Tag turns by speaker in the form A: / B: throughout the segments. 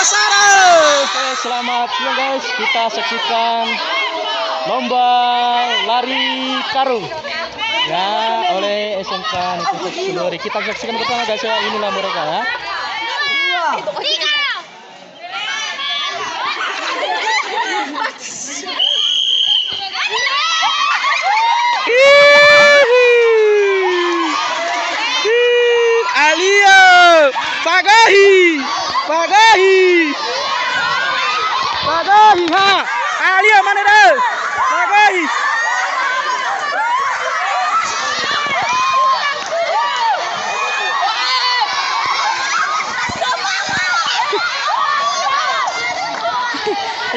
A: Oke, selamat siang guys. Kita saksikan lomba lari karung ya oleh SMK Negeri Senduri. Kita saksikan bersama guys ya. Inilah mereka ya. Alia, Pagahi, ha, Alia mana dah? Pagahi.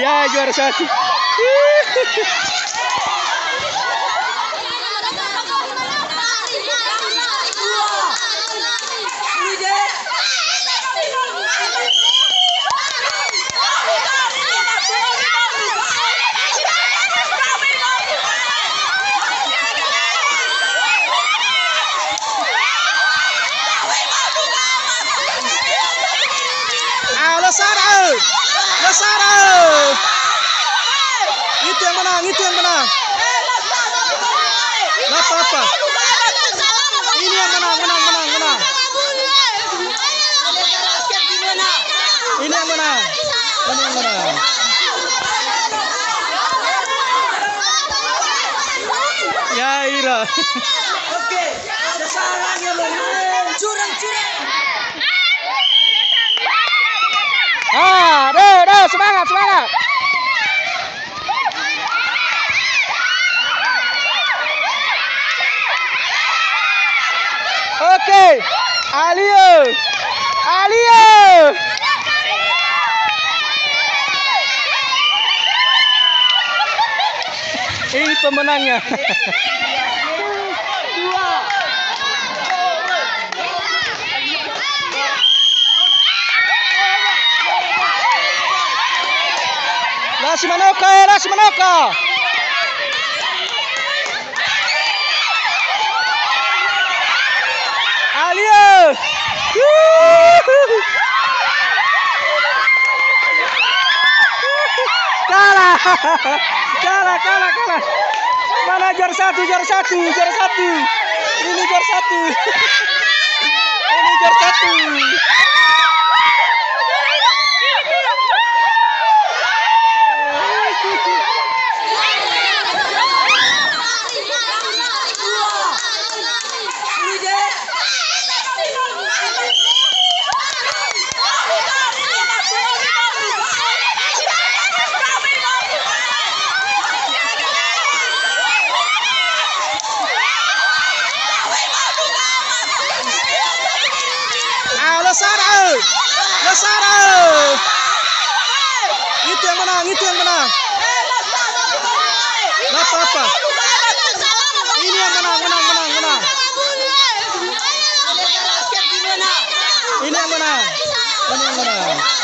A: Ya juara satu. Lesara. Itu yang menang. Nggak apa-apa. Ini yang menang. Ini yang menang. Ya Ira.
B: Oke, sasaran yang menang. Curang.
A: Deh, semangat. Oke, Alia. Ini pemenangnya. Lasmanoka. Alia. Kalah. Mana juara satu. Ini juara satu. Lesara. Itu yang menang. Nggak apa-apa. Ini yang menang. Ini yang menang.